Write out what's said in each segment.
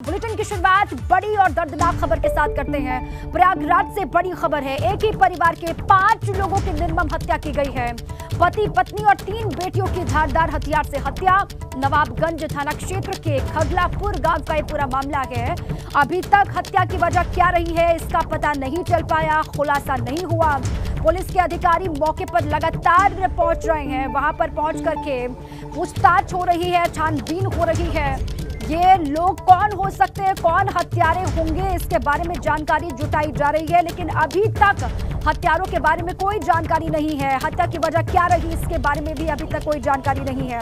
Bulletin की शुरुआत बड़ी और दर्दनाक खबर के साथ करते हैं। प्रयागराज से बड़ी खबर है। एक ही परिवार के 5 लोगों की निर्मम हत्या की गई है। पति पत्नी और 3 बेटियों की धारदार हथियार से हत्या। नवाबगंज थाना क्षेत्र के खगलापुर गांव का ये पूरा मामला है। अभी तक हत्या की वजह क्या रही है इसका पता नहीं चल पाया, खुलासा नहीं हुआ। पुलिस के अधिकारी मौके पर लगातार पहुंच रहे हैं। वहां पर पहुंच करके पूछताछ हो रही है, छानबीन हो रही है। ये लोग कौन हो सकते हैं, कौन हत्यारे होंगे, इसके बारे में जानकारी जुटाई जा रही है, लेकिन अभी तक हत्यारों के बारे में कोई जानकारी नहीं है। हत्या की वजह क्या रही इसके बारे में भी अभी तक कोई जानकारी नहीं है।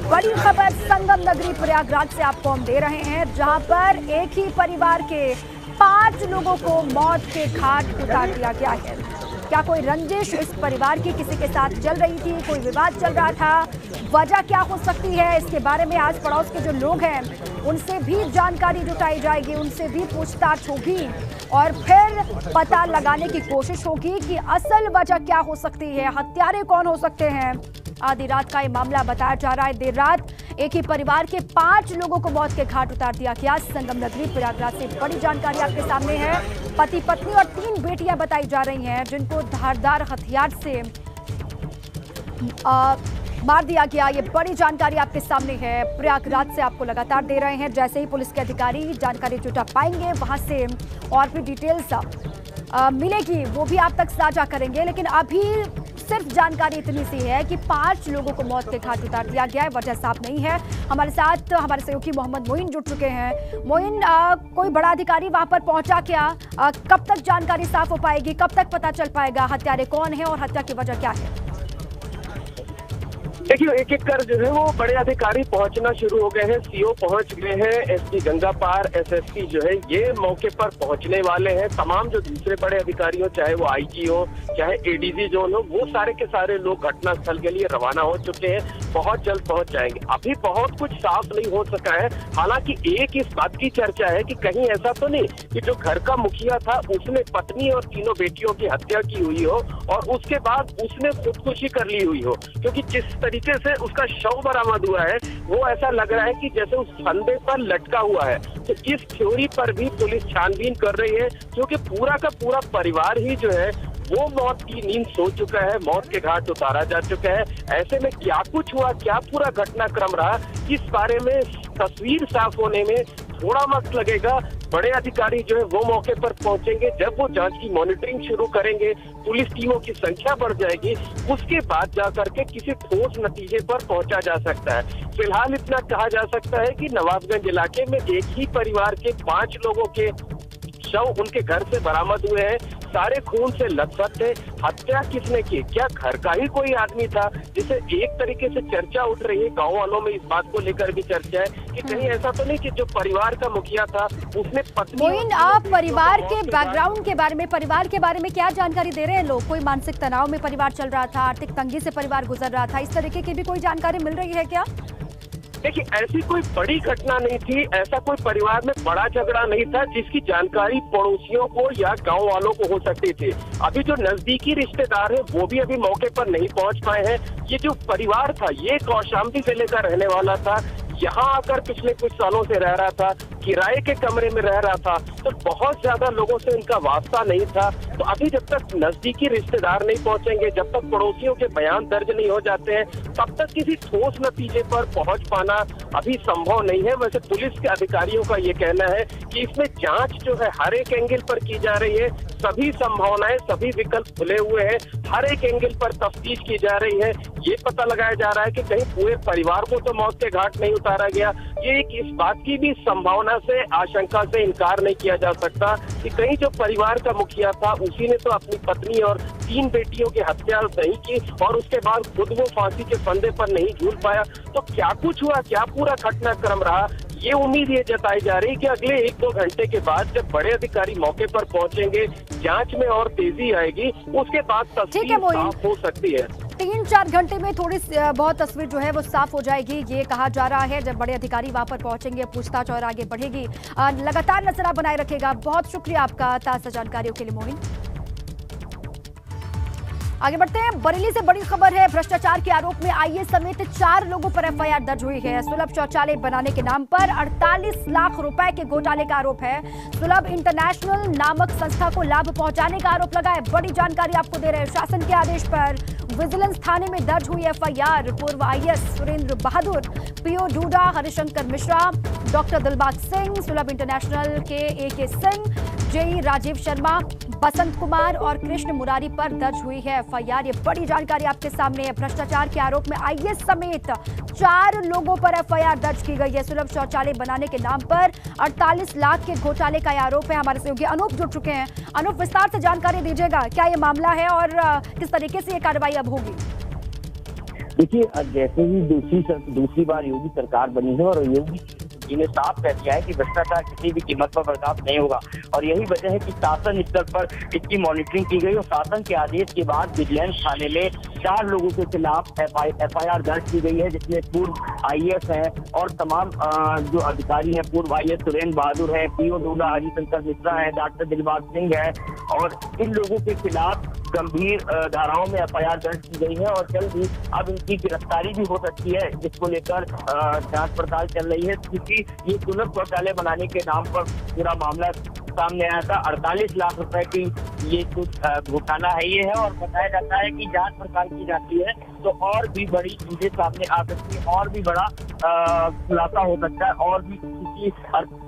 बड़ी खबर संगम नगरी प्रयागराज से आपको हम दे रहे हैं, जहां पर एक ही परिवार के 5 लोगों को मौत के घाट उतार दिया गया है। क्या कोई रंजिश इस परिवार की किसी के साथ चल रही थी, कोई विवाद चल रहा था, वजह क्या हो सकती है, इसके बारे में आज पड़ोस के जो लोग हैं उनसे भी जानकारी जुटाई जाएगी, उनसे भी पूछताछ होगी और फिर पता लगाने की कोशिश होगी कि असल वजह क्या हो सकती है, हत्यारे कौन हो सकते हैं। आधी रात का ये मामला बताया जा रहा है। देर रात एक ही परिवार के 5 लोगों को मौत के घाट उतार दिया गया। संगम नगरी प्रयागराज से बड़ी जानकारी आपके सामने है। पति पत्नी और 3 बेटियां बताई जा रही हैं, जिनको धारदार हथियार से मार दिया गया। ये बड़ी जानकारी आपके सामने है। प्रयागराज से आपको लगातार दे रहे हैं। जैसे ही पुलिस के अधिकारी जानकारी जुटा पाएंगे, वहां से और भी डिटेल्स मिलेगी, वो भी आप तक साझा करेंगे। लेकिन अभी सिर्फ जानकारी इतनी सी है कि 5 लोगों को मौत के घाट उतार दिया गया है। वजह साफ नहीं है। हमारे साथ हमारे सहयोगी मोहम्मद मोइन जुड़ चुके हैं। मोइन, कोई बड़ा अधिकारी वहां पर पहुंचा क्या? कब तक जानकारी साफ हो पाएगी, कब तक पता चल पाएगा हत्यारे कौन है और हत्या की वजह क्या है? देखिए, एक एक कर जो है वो बड़े अधिकारी पहुंचना शुरू हो गए हैं। सीओ पहुंच गए हैं, एसपी गंगापार, एसएसपी जो है ये मौके पर पहुंचने वाले हैं। तमाम जो दूसरे बड़े अधिकारी हो, चाहे वो आईजी हो, चाहे एडीजी जोन हो, वो सारे के सारे लोग घटनास्थल के लिए रवाना हो चुके हैं। बहुत जल्द पहुंच जाएंगे। अभी बहुत कुछ साफ नहीं हो सका है। हालांकि एक इस बात की चर्चा है कि कहीं ऐसा तो नहीं कि जो घर का मुखिया था उसने पत्नी और 3 बेटियों की हत्या की हुई हो और उसके बाद उसने खुदकुशी कर ली हुई हो, क्योंकि जिस तरीके से उसका शव बरामद हुआ है वो ऐसा लग रहा है कि जैसे उस फंदे पर लटका हुआ है। तो इस थ्योरी पर भी पुलिस छानबीन कर रही है, क्योंकि पूरा का पूरा परिवार ही जो है वो मौत की नींद सो चुका है, मौत के घाट उतारा जा चुका है। ऐसे में क्या कुछ हुआ, क्या पूरा घटनाक्रम रहा, इस बारे में तस्वीर साफ होने में थोड़ा वक्त लगेगा। बड़े अधिकारी जो है वो मौके पर पहुंचेंगे। जब वो जांच की मॉनिटरिंग शुरू करेंगे, पुलिस टीमों की संख्या बढ़ जाएगी, उसके बाद जाकर के किसी ठोस नतीजे पर पहुंचा जा सकता है। फिलहाल इतना कहा जा सकता है कि नवाबगंज इलाके में एक ही परिवार के 5 लोगों के शव उनके घर से बरामद हुए हैं। सारे खून से लथपथ थे। हत्या किसने की? क्या घर का ही कोई आदमी था? जिसे एक तरीके से चर्चा उठ रही है। गांव वालों में इस बात को लेकर भी चर्चा है कि कहीं ऐसा तो नहीं कि जो परिवार का मुखिया था उसने पत्नी। मोइन, आप परिवार के बैकग्राउंड के बारे में, परिवार के बारे में क्या जानकारी दे रहे हैं लोग? कोई मानसिक तनाव में परिवार चल रहा था, आर्थिक तंगी से परिवार गुजर रहा था, इस तरीके की भी कोई जानकारी मिल रही है क्या? देखिए, ऐसी कोई बड़ी घटना नहीं थी, ऐसा कोई परिवार में बड़ा झगड़ा नहीं था जिसकी जानकारी पड़ोसियों को या गांव वालों को हो सकती थी। अभी जो नजदीकी रिश्तेदार है वो भी अभी मौके पर नहीं पहुंच पाए हैं। ये जो परिवार था ये कौशाम्बी जिले का रहने वाला था। यहाँ आकर पिछले कुछ सालों से रह रहा था, किराए के कमरे में रह रहा था, तो बहुत ज्यादा लोगों से इनका वास्ता नहीं था। तो अभी जब तक नजदीकी रिश्तेदार नहीं पहुंचेंगे, जब तक पड़ोसियों के बयान दर्ज नहीं हो जाते हैं, तब तक किसी ठोस नतीजे पर पहुंच पाना अभी संभव नहीं है। वैसे पुलिस के अधिकारियों का ये कहना है कि इसमें जांच जो है हर एक एंगल पर की जा रही है। सभी संभावनाएं, सभी विकल्प खुले हुए हैं। हर एक एंगल पर तफ्तीश की जा रही है। ये पता लगाया जा रहा है कि कहीं पूरे परिवार को तो मौत के घाट नहीं उतारा गया। ये एक इस बात की भी संभावना से, आशंका से इनकार नहीं किया जा सकता कि कहीं जो परिवार का मुखिया था उसी ने तो अपनी पत्नी और 3 बेटियों की हत्या नहीं की और उसके बाद खुद वो फांसी के फंदे पर नहीं झूल पाया। तो क्या कुछ हुआ, क्या पूरा घटनाक्रम रहा, ये उम्मीद ये जताई जा रही है कि अगले 1-2 घंटे के बाद जब बड़े अधिकारी मौके पर पहुंचेंगे, जांच में और तेजी आएगी, उसके बाद तस्वीर साफ हो सकती है। 3-4 घंटे में थोड़ी बहुत तस्वीर जो है वो साफ हो जाएगी, ये कहा जा रहा है। जब बड़े अधिकारी वहां पर पहुंचेंगे, पूछताछ और आगे बढ़ेगी। लगातार नजर आप बनाए रखेगा। बहुत शुक्रिया आपका ताज़ा जानकारियों के लिए मोइन। आगे बढ़ते हैं। बरेली से बड़ी खबर है। भ्रष्टाचार के आरोप में आईएएस समेत 4 लोगों पर एफआईआर दर्ज हुई है। सुलभ शौचालय बनाने के नाम पर 48 लाख रुपए के घोटाले का आरोप है। सुलभ इंटरनेशनल नामक संस्था को लाभ पहुंचाने का आरोप लगा है। बड़ी जानकारी आपको दे रहे हैं। शासन के आदेश पर विजिलेंस थाने में दर्ज हुई एफआईआर। पूर्व IAS Surendra Bahadur, PO DUDA, Harishankar Mishra, doctor Dilbag Singh, Sulabh international के ए सिंह, जेई राजीव शर्मा, बसंत कुमार और कृष्ण मुरारी पर दर्ज हुई है एफआईआर। ये बड़ी जानकारी आपके सामने है। भ्रष्टाचार के आरोप में आईएएस समेत 4 लोगों पर एफआईआर दर्ज की गई है। सुलभ शौचालय बनाने के नाम पर 48 लाख के घोटाले का आरोप है। हमारे सहयोगी अनूप जुड़ चुके हैं। अनूप, विस्तार से जानकारी दीजिएगा, क्या ये मामला है और किस तरीके से ये कार्रवाई अब होगी? देखिए, जैसे ही दूसरी बार योगी सरकार बनी है और योगी जी ने साफ कह दिया है कि भ्रष्टाचार किसी भी कीमत पर बर्दाश्त नहीं होगा, और यही वजह है कि शासन स्तर पर इसकी मॉनिटरिंग की गई और शासन के आदेश के बाद विजिलेंस थाने में 4 लोगों के खिलाफ एफआईआर दर्ज की गई है, जिसमें पूर्व आईएएस हैं और तमाम जो अधिकारी हैं। पूर्व आईएएस सुरेंद्र बहादुर है, पीओ डूडा, हरिशंकर मिश्रा है, डॉक्टर दिलबाग सिंह है, और इन लोगों के खिलाफ गंभीर धाराओं में एफआईआर दर्ज की गई है और जल्द ही अब इनकी गिरफ्तारी भी हो सकती है, जिसको लेकर जांच पड़ताल चल रही है। क्योंकि ये सुलभ शौचालय बनाने के नाम पर पूरा मामला सामने आया था। 48 लाख रुपए की ये कुछ घोटाला है ये है, और बताया जाता है कि जांच पड़ताल की जाती है तो और भी बड़ी चीजें सामने आ सकती है, और भी बड़ा खुलासा हो सकता है, और भी किसी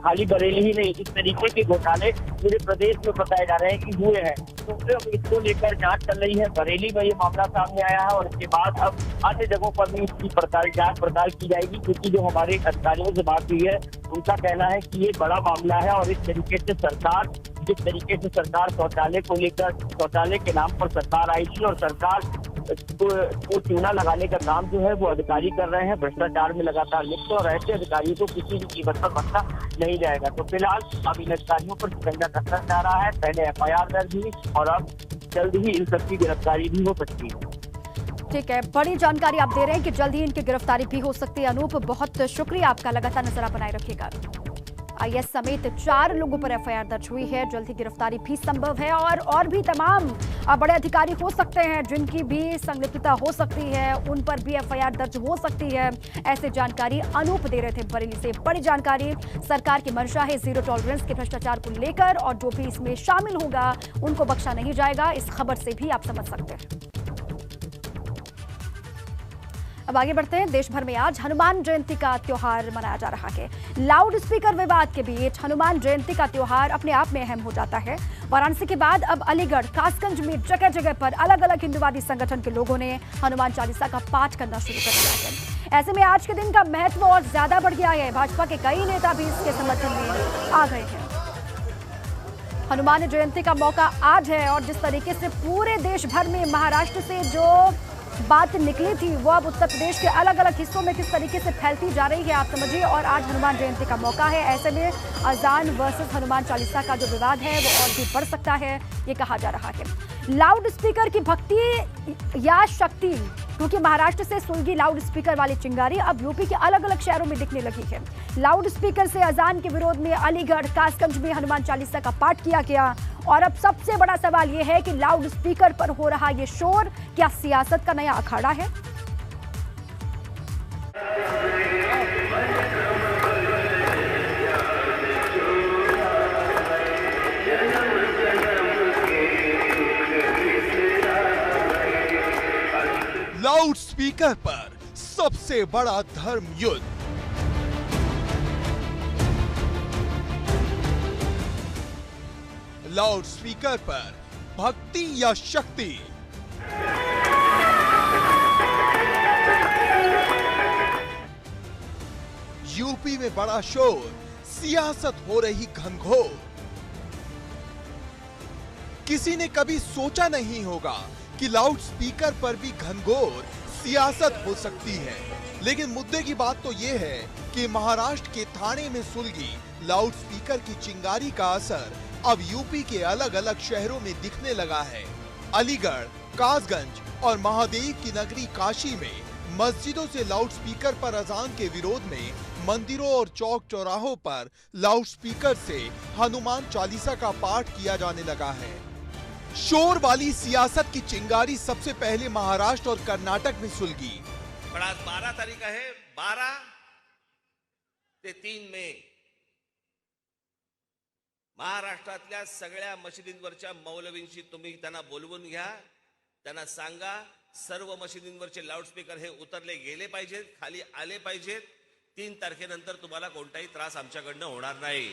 खाली बरेली ही नहीं, इस तरीके के घोटाले पूरे प्रदेश में बताए जा रहे हैं कि हुए हैं। तो इसको लेकर जांच चल रही है। बरेली में ये मामला सामने आया है और इसके बाद अब अन्य जगहों पर भी इसकी जांच पड़ताल की जाएगी, क्योंकि जो हमारे अधिकारियों से बात हुई है उनका कहना है कि ये बड़ा मामला है और इस तरीके से जिस तरीके से सरकार शौचालय को लेकर, शौचालय के नाम पर सरकार आई थी और सरकार को चूना लगाने का काम जो है वो अधिकारी कर रहे हैं, भ्रष्टाचार में लगातार लिप्त, और ऐसे अधिकारियों को किसी भी कीमत पर बख्शा नहीं जाएगा। तो फिलहाल अब इन अधिकारियों पर शिकंजा कसना चाह रहा है। पहले एफआईआर दर्ज हुई और अब जल्द ही इन सबकी गिरफ्तारी भी हो सकती है। ठीक है, बड़ी जानकारी आप दे रहे हैं कि जल्द ही इनकी गिरफ्तारी भी हो सकती है। अनूप, बहुत शुक्रिया आपका, लगातार नजर बनाए रखिएगा। आईएएस समेत 4 लोगों पर एफआईआर दर्ज हुई है। जल्द ही गिरफ्तारी भी संभव है और भी तमाम बड़े अधिकारी हो सकते हैं जिनकी भी संलिप्तता हो सकती है, उन पर भी एफआईआर दर्ज हो सकती है। ऐसे जानकारी अनूप दे रहे थे बरेली से। बड़ी जानकारी, सरकार की मंशा है जीरो टॉलरेंस के भ्रष्टाचार को लेकर, और जो भी इसमें शामिल होगा उनको बख्शा नहीं जाएगा। इस खबर से भी आप समझ सकते हैं। अब आगे बढ़ते हैं। देश भर में आज हनुमान जयंती का त्योहार मनाया जा रहा है। लाउड स्पीकर विवाद के बीच हनुमान जयंती का त्योहार अपने आप में अहम हो जाता है। वाराणसी के बाद अब अलीगढ़, कासगंज में जगह जगह पर अलग अलग हिंदुवादी संगठन के लोगों ने हनुमान चालीसा का पाठ करना शुरू कर दिया है। ऐसे में आज के दिन का महत्व और ज्यादा बढ़ गया है। भाजपा के कई नेता भी इसके समर्थन में आ गए हैं। हनुमान जयंती का मौका आज है, और जिस तरीके से पूरे देश भर में महाराष्ट्र से जो बात निकली थी वो अब उत्तर प्रदेश के अलग अलग हिस्सों में किस तरीके से फैलती जा रही है, आप समझिए। और आज हनुमान जयंती का मौका है। ऐसे में अजान वर्सेस हनुमान चालीसा का जो विवाद है वो और भी बढ़ सकता है, ये कहा जा रहा है। लाउड स्पीकर की भक्ति या शक्ति, क्योंकि महाराष्ट्र से सुलगी लाउड स्पीकर वाली चिंगारी अब यूपी के अलग अलग शहरों में दिखने लगी है। लाउड स्पीकर से अजान के विरोध में अलीगढ़, कासगंज में हनुमान चालीसा का पाठ किया गया। और अब सबसे बड़ा सवाल यह है कि लाउड स्पीकर पर हो रहा ये शोर क्या सियासत का नया अखाड़ा है? लाउड स्पीकर पर सबसे बड़ा धर्म युद्ध। लाउड स्पीकर पर भक्ति या शक्ति? यूपी में बड़ा शोर, सियासत हो रही घनघोर। किसी ने कभी सोचा नहीं होगा कि लाउड स्पीकर पर भी घनघोर सियासत हो सकती है। लेकिन मुद्दे की बात तो यह है कि महाराष्ट्र के ठाणे में सुलगी लाउड स्पीकर की चिंगारी का असर अब यूपी के अलग अलग शहरों में दिखने लगा है। अलीगढ़, कासगंज और महादेव की नगरी काशी में मस्जिदों से लाउड स्पीकर पर अजान के विरोध में मंदिरों और चौक चौराहों पर लाउड स्पीकर से हनुमान चालीसा का पाठ किया जाने लगा है। शोर वाली सियासत की चिंगारी सबसे पहले महाराष्ट्र और कर्नाटक में सुलगी। पण आज 12 तारीख आहे, 12 ते 3 मे महाराष्ट्रातल्या सगळ्या मशिदींवरच्या मौलवींशी तुम्ही त्यांना बोलवून घ्या, त्यांना सांगा सर्व मशिदींवरचे लाऊडस्पीकर हे उतरले गेले पाहिजेत, खाली आले पाहिजेत। 3 तारखेनंतर तुम्हाला कोणताही त्रास आमच्याकडनं होणार नाही।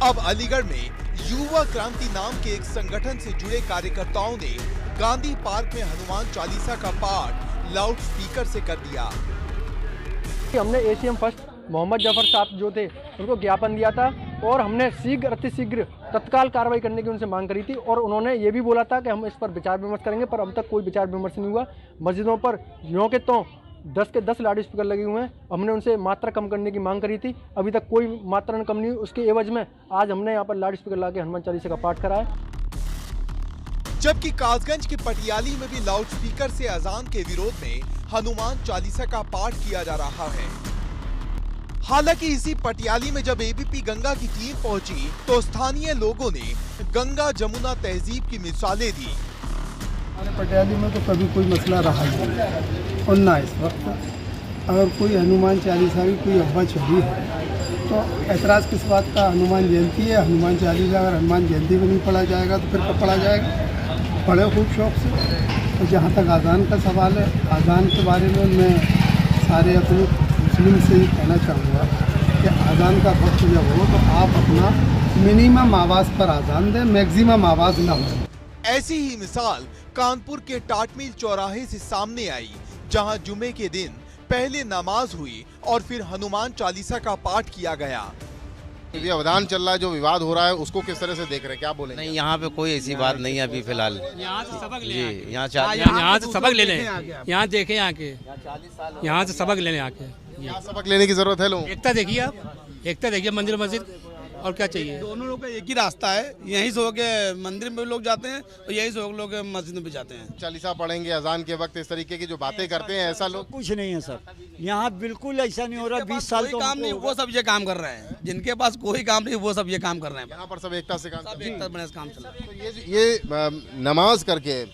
अब अलीगढ़ में युवा क्रांति नाम के एक संगठन से जुड़े कार्यकर्ताओं ने गांधी पार्क में हनुमान चालीसा का पाठ लाउड स्पीकर से कर दिया। हमने एसीएम फर्स्ट मोहम्मद जफर साहब जो थे उनको ज्ञापन दिया था और हमने शीघ्र अतिशीघ्र तत्काल कार्रवाई करने की उनसे मांग करी थी और उन्होंने ये भी बोला था कि हम इस पर विचार विमर्श करेंगे, पर अब तक कोई विचार विमर्श नहीं हुआ। मस्जिदों पर यों के तो 10 के 10 लाउड स्पीकर लगे हुए हैं। हमने उनसे मात्रा कम करने की मांग करी थी, अभी तक कोई मात्रा कम नहीं हुई। उसके एवज में आज हमने यहाँ पर लाउड स्पीकर ला के हनुमान चालीसा का पाठ कराया। जबकि कासगंज के पटियाली में भी लाउड स्पीकर से अजान के विरोध में हनुमान चालीसा का पाठ किया जा रहा है। हालांकि इसी पटियाली में जब एबीपी गंगा की टीम पहुंची तो स्थानीय लोगों ने गंगा जमुना तहजीब की मिसालें दी। हमारे पटियाली में तो कभी कोई मसला रहा ही नहीं और ना इस वक्त अगर कोई हनुमान चालीसा की कोई अफवाह चली है तो ऐतराज़ किस बात का। हनुमान जयंती है, हनुमान चालीसा अगर हनुमान जयंती में नहीं पढ़ा जाएगा तो फिर कब पढ़ा जाएगा। पढ़े खूब शौक से। तो जहाँ तक आज़ान का सवाल है, आज़ान के बारे में मैं सारे अपने मुस्लिम से ही कहना चाहूँगा कि आज़ान का वक्त जब हो तो आप अपना मिनिमम आवाज़ पर आज़ान दें, मैक्सिमम आवाज़ ना हो। ऐसी ही मिसाल कानपुर के टाटमिल चौराहे से सामने आई, जहां जुमे के दिन पहले नमाज हुई और फिर हनुमान चालीसा का पाठ किया गया। ये अवधान चल रहा है, जो विवाद हो रहा है उसको किस तरह से देख रहे हैं, क्या बोलेंगे? नहीं, यहाँ पे कोई ऐसी बात नहीं है अभी फिलहाल। यहाँ से सबक जी, यहाँ से सबक ले लें, यहाँ देखें आके, यहाँ से सबक लेने आके। यहाँ सबक लेने की जरूरत है लोगों। एकता देखिए आप, एकता देखिए मंदिर मस्जिद, और क्या चाहिए। दोनों लोग का एक ही रास्ता है, यहीं से होके मंदिर में भी लोग जाते हैं और यहीं से लोग मस्जिद में भी जाते हैं। चालीसा पढ़ेंगे अजान के वक्त, इस तरीके की जो बातें करते हैं, ऐसा लोग कुछ नहीं है सर, यहाँ बिल्कुल ऐसा नहीं हो रहा। 20 साल तो काम नहीं, वो सब ये काम कर रहे हैं। जिनके पास कोई काम नहीं वो सब ये काम कर रहे हैं। यहाँ पर सब एकता से काम चल रहा है। तो ये नमाज करके,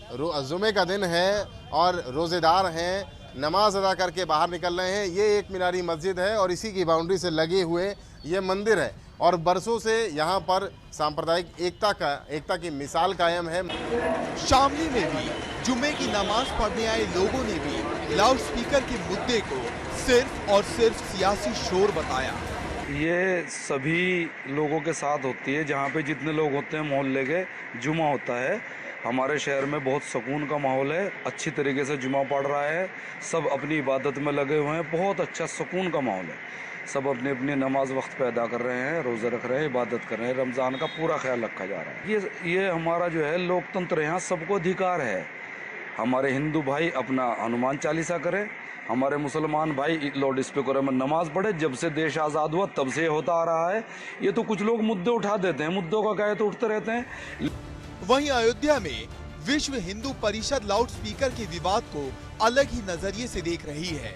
जुमे का दिन है और रोजेदार हैं, नमाज अदा करके बाहर निकल रहे हैं। ये एक मीनारी मस्जिद है और इसी की बाउंड्री से लगे हुए ये मंदिर है और बरसों से यहाँ पर सांप्रदायिक एकता की मिसाल कायम है। शामली में भी जुमे की नमाज पढ़ने आए लोगों ने भी लाउड स्पीकर के मुद्दे को सिर्फ और सिर्फ सियासी शोर बताया। ये सभी लोगों के साथ होती है, जहाँ पे जितने लोग होते हैं मोहल्ले के, जुमा होता है। हमारे शहर में बहुत सुकून का माहौल है, अच्छी तरीके से जुमा पढ़ रहा है, सब अपनी इबादत में लगे हुए हैं, बहुत अच्छा सुकून का माहौल है। सब अपनी अपनी नमाज वक्त पे अदा कर रहे हैं, रोज़े रख रहे हैं, इबादत कर रहे हैं, रमज़ान का पूरा ख्याल रखा जा रहा है। ये हमारा जो है लोकतंत्र, यहाँ सबको अधिकार है। हमारे हिंदू भाई अपना हनुमान चालीसा करें, हमारे मुसलमान भाई लाउड स्पीकर में नमाज पढ़े। जब से देश आज़ाद हुआ तब से होता आ रहा है। ये तो कुछ लोग मुद्दे उठा देते हैं, मुद्दों का क्या है तो उठते रहते हैं। वहीं अयोध्या में विश्व हिंदू परिषद लाउड स्पीकर के विवाद को अलग ही नजरिए से देख रही है।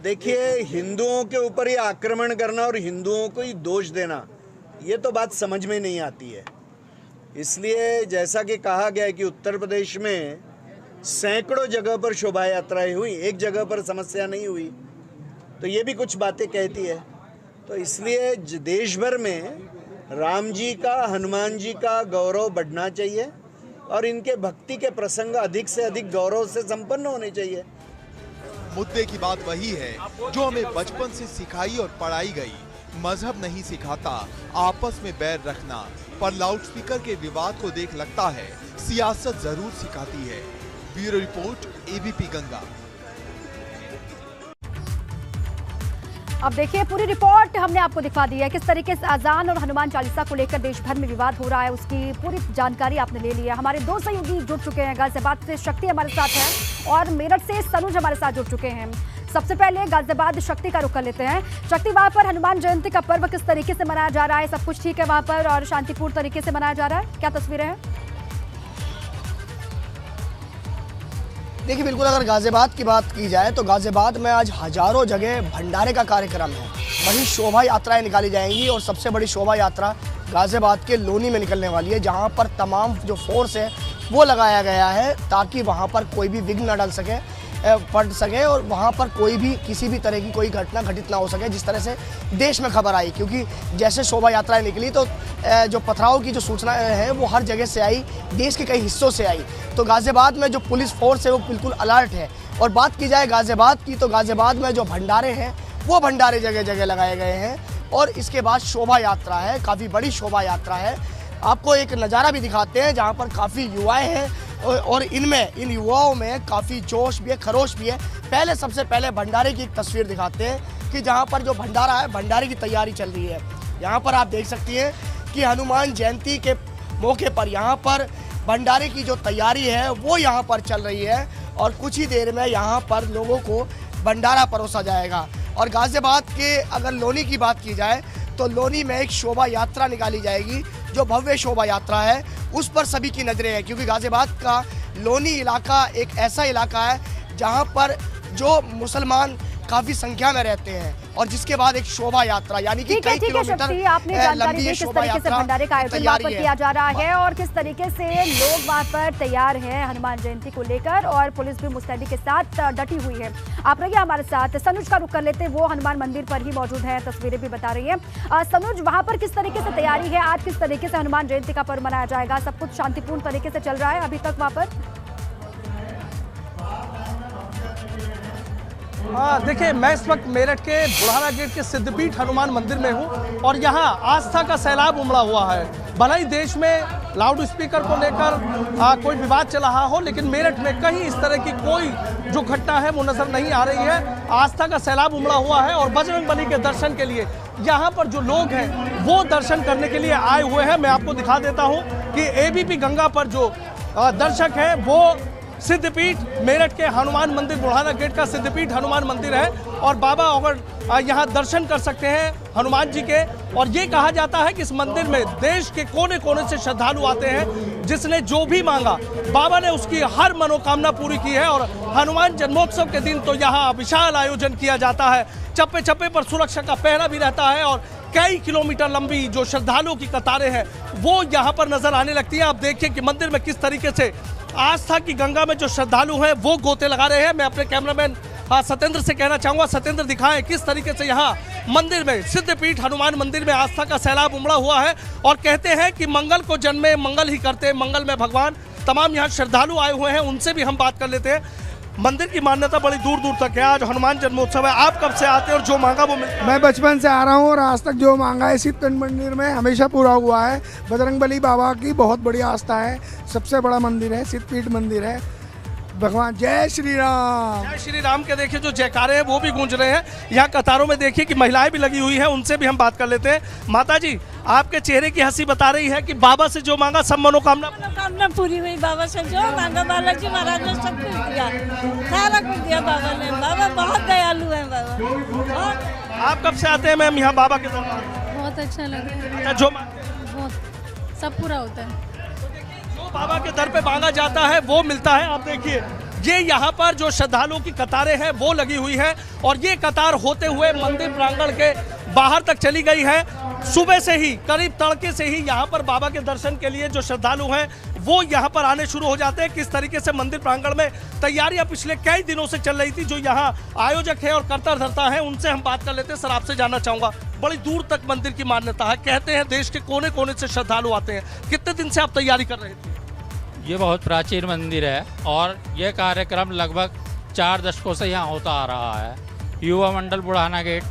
देखिए, हिंदुओं के ऊपर ये आक्रमण करना और हिंदुओं को ही दोष देना, ये तो बात समझ में नहीं आती है। इसलिए जैसा कि कहा गया है कि उत्तर प्रदेश में सैकड़ों जगह पर शोभा यात्राएं हुई, एक जगह पर समस्या नहीं हुई, तो ये भी कुछ बातें कहती है। तो इसलिए देश भर में राम जी का, हनुमान जी का गौरव बढ़ना चाहिए और इनके भक्ति के प्रसंग अधिक से अधिक गौरव से संपन्न होने चाहिए। मुद्दे की बात वही है जो हमें बचपन से सिखाई और पढ़ाई गई। मजहब नहीं सिखाता आपस में बैर रखना, पर लाउड स्पीकर के विवाद को देख लगता है सियासत जरूर सिखाती है। Bureau report, ABP Ganga. अब देखिए, पूरी रिपोर्ट हमने आपको दिखा दी है, किस तरीके से अजान और हनुमान चालीसा को लेकर देश भर में विवाद हो रहा है, उसकी पूरी जानकारी आपने ले ली है। हमारे दो सहयोगी जुड़ चुके हैं, गाजियाबाद से शक्ति हमारे साथ है और मेरठ से सनुज हमारे साथ जुड़ चुके हैं। सबसे पहले गाजियाबाद शक्ति का रुख कर लेते हैं। शक्ति, वहां पर हनुमान जयंती का पर्व किस तरीके से मनाया जा रहा है? सब कुछ ठीक है वहां पर और शांतिपूर्ण तरीके से मनाया जा रहा है? क्या तस्वीरें हैं? देखिए बिल्कुल, अगर गाजियाबाद की बात की जाए तो गाजियाबाद में आज हजारों जगह भंडारे का कार्यक्रम है। वहीं शोभा यात्राएं निकाली जाएंगी और सबसे बड़ी शोभा यात्रा गाजियाबाद के लोनी में निकलने वाली है, जहां पर तमाम जो फोर्स है वो लगाया गया है ताकि वहां पर कोई भी विघ्न न पड़ सके और वहाँ पर कोई भी किसी भी तरह की कोई घटना घटित ना हो सके, जिस तरह से देश में खबर आई। क्योंकि जैसे शोभा यात्राएं निकली तो जो पथराव की जो सूचना है वो हर जगह से आई, देश के कई हिस्सों से आई। तो गाजियाबाद में जो पुलिस फोर्स है वो बिल्कुल अलर्ट है। और बात की जाए गाजियाबाद की तो गाजियाबाद में जो भंडारे हैं वो भंडारे जगह जगह लगाए गए हैं। और इसके बाद शोभा यात्रा है, काफ़ी बड़ी शोभा यात्रा है। आपको एक नज़ारा भी दिखाते हैं जहाँ पर काफ़ी युवाएँ हैं और इन युवाओं में काफ़ी जोश भी है, खरोश भी है। पहले सबसे पहले भंडारे की एक तस्वीर दिखाते हैं कि जहाँ पर जो भंडारा है, भंडारे की तैयारी चल रही है। यहाँ पर आप देख सकती हैं कि हनुमान जयंती के मौके पर यहाँ पर भंडारे की जो तैयारी है वो यहाँ पर चल रही है और कुछ ही देर में यहाँ पर लोगों को भंडारा परोसा जाएगा। और गाजियाबाद के अगर लोनी की बात की जाए तो लोनी में एक शोभा यात्रा निकाली जाएगी, जो भव्य शोभा यात्रा है उस पर सभी की नज़रें हैं। क्योंकि गाजियाबाद का लोनी इलाका एक ऐसा इलाका है जहां पर जो मुसलमान काफ़ी संख्या में रहते हैं और जिसके बाद एक शोभा यात्रा यानी कि कई किलोमीटर आपने जानकारी दी किस तरीके से भंडारे का आयोजन वहाँ पर किया जा रहा है और किस तरीके से लोग वहाँ पर तैयार हैं हनुमान जयंती को लेकर और पुलिस भी मुस्तैदी के साथ डटी हुई है। आप रहिए हमारे साथ। सनुज का रुख कर लेते हैं, वो हनुमान मंदिर पर ही मौजूद है, तस्वीरें भी बता रही है। सनुज, वहाँ पर किस तरीके से तैयारी है, आज किस तरीके से हनुमान जयंती का पर्व मनाया जाएगा? सब कुछ शांतिपूर्ण तरीके से चल रहा है अभी तक वहाँ पर? देखिए, मैं इस वक्त मेरठ के बुढ़ाना गेट के सिद्धपीठ हनुमान मंदिर में हूं और यहां आस्था का सैलाब उमड़ा हुआ है। भले ही देश में लाउड स्पीकर को लेकर कोई विवाद चल रहा हो, लेकिन मेरठ में कहीं इस तरह की कोई जो घटना है वो नजर नहीं आ रही है। आस्था का सैलाब उमड़ा हुआ है और बजरंगबली के दर्शन के लिए यहाँ पर जो लोग हैं वो दर्शन करने के लिए आए हुए हैं। मैं आपको दिखा देता हूँ कि एबीपी गंगा पर जो दर्शक हैं वो सिद्धपीठ मेरठ के हनुमान मंदिर, बुढ़ाना गेट का सिद्धपीठ हनुमान मंदिर है और बाबा अगर यहाँ दर्शन कर सकते हैं हनुमान जी के। और ये कहा जाता है कि इस मंदिर में देश के कोने कोने से श्रद्धालु आते हैं, जिसने जो भी मांगा बाबा ने उसकी हर मनोकामना पूरी की है। और हनुमान जन्मोत्सव के दिन तो यहाँ विशाल आयोजन किया जाता है, चप्पे चप्पे पर सुरक्षा का पहरा भी रहता है और कई किलोमीटर लंबी जो श्रद्धालुओं की कतारें हैं वो यहाँ पर नजर आने लगती है। आप देखिए कि मंदिर में किस तरीके से आस्था की गंगा में जो श्रद्धालु हैं वो गोते लगा रहे हैं। मैं अपने कैमरामैन सत्येंद्र से कहना चाहूँगा, सत्येंद्र दिखाएं किस तरीके से यहाँ मंदिर में, सिद्धपीठ हनुमान मंदिर में आस्था का सैलाब उमड़ा हुआ है। और कहते हैं कि मंगल को जन्मे मंगल ही करते, मंगल में भगवान। तमाम यहाँ श्रद्धालु आए हुए हैं, उनसे भी हम बात कर लेते हैं। मंदिर की मान्यता बड़ी दूर दूर तक है। आज हनुमान जन्मोत्सव है, आप कब से आते हैं और जो मांगा वो मिलता है? मैं बचपन से आ रहा हूँ और आज तक जो मांगा है सिद्धपीठ मंदिर में हमेशा पूरा हुआ है। बजरंगबली बाबा की बहुत बड़ी आस्था है, सबसे बड़ा मंदिर है, सिद्धपीठ मंदिर है। भगवान जय श्री राम, जय श्री राम के देखिए जो जयकारे हैं वो भी गूंज रहे हैं। यहाँ कतारों में देखिए कि महिलाएं भी लगी हुई हैं, उनसे भी हम बात कर लेते हैं। माता जी, आपके चेहरे की हंसी बता रही है कि बाबा से जो मांगा सब मनोकामना पूरी हुई। बाबा से जो मांगा बालाजी महाराज ने सब कुछ दिया, सारा कुछ दिया बाबा ने। बाबा बहुत दयालु है बाबा। आप कब से आते हैं मैम यहाँ बाबा के दरबार? बहुत अच्छा लग रहा है, जो बहुत सब पूरा होता है। बाबा के दर पे मांगा जाता है वो मिलता है। आप देखिए ये यहाँ पर जो श्रद्धालुओं की कतारें हैं वो लगी हुई है और ये कतार होते हुए मंदिर प्रांगण के बाहर तक चली गई है। सुबह से ही, करीब तड़के से ही यहाँ पर बाबा के दर्शन के लिए जो श्रद्धालु हैं वो यहाँ पर आने शुरू हो जाते हैं। किस तरीके से मंदिर प्रांगण में तैयारियां पिछले कई दिनों से चल रही थी, जो यहाँ आयोजक है और करता धरता है, उनसे हम बात कर लेते हैं। सर, आपसे जानना चाहूँगा, बड़ी दूर तक मंदिर की मान्यता है, कहते हैं देश के कोने कोने से श्रद्धालु आते हैं, कितने दिन से आप तैयारी कर रहे थे? ये बहुत प्राचीन मंदिर है और ये कार्यक्रम लगभग 4 दशकों से यहाँ होता आ रहा है, युवा मंडल बुढ़ाना गेट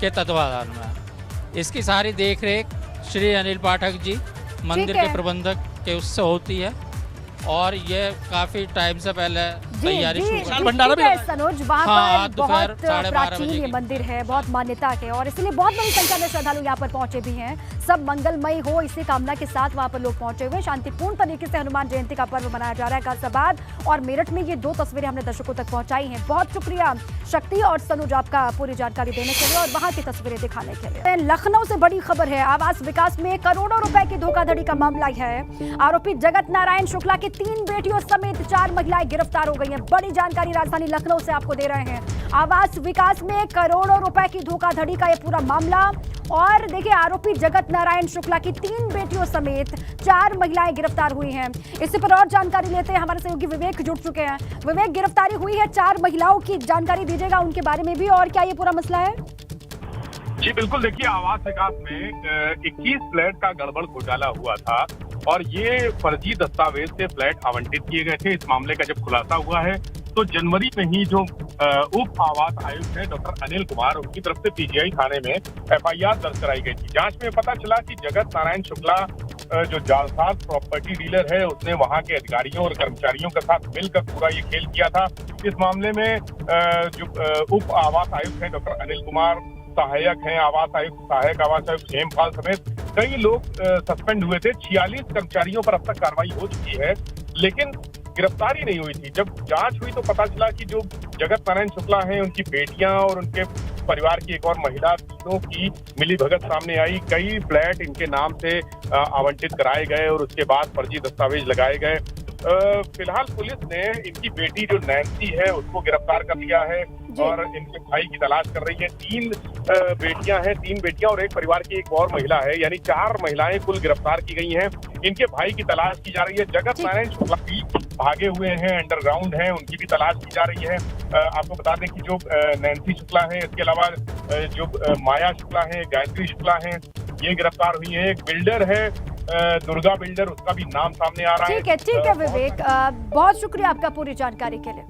के तत्वाधान में। इसकी सारी देखरेख श्री अनिल पाठक जी, मंदिर के प्रबंधक के उससे होती है और ये काफी टाइम से पहले तैयारी शुरू। भंडारा भी सनोज, वहाँ पर बहुत प्राचीन ये मंदिर है, बहुत मान्यता है और इसलिए बहुत बड़ी संख्या में श्रद्धालु यहाँ पर पहुंचे भी हैं। सब मंगलमय हो इसी कामना के साथ वहाँ पर लोग पहुंचे हुए। शांतिपूर्ण तरीके से हनुमान जयंती का पर्व मनाया जा रहा है। गाजियाबाद और मेरठ में ये 2 तस्वीरें हमने दर्शकों तक पहुंचाई हैं। बहुत शुक्रिया शक्ति और सनोज आपका पूरी जानकारी देने के लिए और वहाँ की तस्वीरें दिखाने के लिए। लखनऊ से बड़ी खबर है, आवास विकास में करोड़ों रुपए की धोखाधड़ी का मामला है। आरोपी जगत नारायण शुक्ला की 3 बेटियों समेत 4 महिलाएं गिरफ्तार हो गई। है। बड़ी जानकारी राजधानी लखनऊ से आपको दे रहे हैं। आवास विकास में करोड़ों रुपए की धोखाधड़ी का ये पूरा मामला। और देखिए, आरोपी जगत नारायण शुक्ला की 3 बेटियों समेत 4 महिलाएं गिरफ्तार हुई हैं। इससे पर और जानकारी लेते हैं, हमारे सहयोगी विवेक जुड़ चुके हैं। विवेक, गिरफ्तारी हुई है 4 महिलाओं की, जानकारी दीजिएगा उनके बारे में भी, और क्या ये पूरा मसला है? जी बिल्कुल, देखिए आवास विकास में 21 फ्लैट का गड़बड़ घोटाला हुआ था और ये फर्जी दस्तावेज से फ्लैट आवंटित किए गए थे। इस मामले का जब खुलासा हुआ है तो जनवरी में ही जो उप आवास आयुक्त हैं डॉक्टर अनिल कुमार, उनकी तरफ से पीजीआई थाने में FIR दर्ज कराई गई थी। जांच में पता चला कि जगत नारायण शुक्ला जो जालसाज प्रॉपर्टी डीलर है, उसने वहां के अधिकारियों और कर्मचारियों के साथ मिलकर पूरा ये खेल किया था। इस मामले में जो उप आवास आयुक्त हैं डॉक्टर अनिल कुमार, सहायक हैं आवास आयुक्त, सहायक आवास आयुक्त हेमपाल समेत कई लोग सस्पेंड हुए थे। 46 कर्मचारियों पर अब तक कार्रवाई हो चुकी है, लेकिन गिरफ्तारी नहीं हुई थी। जब जांच हुई तो पता चला कि जो जगत नारायण शुक्ला हैं, उनकी बेटियां और उनके परिवार की एक और महिला, तीनों की मिलीभगत सामने आई। कई फ्लैट इनके नाम से आवंटित कराए गए और उसके बाद फर्जी दस्तावेज लगाए गए। फिलहाल पुलिस ने इनकी बेटी जो नैन्सी है उसको गिरफ्तार कर लिया है और इनके भाई की तलाश कर रही है। 3 बेटियां हैं, 3 बेटियां और एक परिवार की एक और महिला है, यानी 4 महिलाएं कुल गिरफ्तार की गई हैं। इनके भाई की तलाश की जा रही है। जगत नारायण शुक्ला भी भागे हुए हैं, अंडरग्राउंड हैं, उनकी भी तलाश की जा रही है। आपको बता दें कि जो नैन्सी शुक्ला है, इसके अलावा जो माया शुक्ला है, गायत्री शुक्ला है, ये गिरफ्तार हुई है। एक बिल्डर है दुर्गा बिल्डर, उसका भी नाम सामने आ रहा है। ठीक है विवेक, बहुत शुक्रिया आपका पूरी जानकारी के लिए।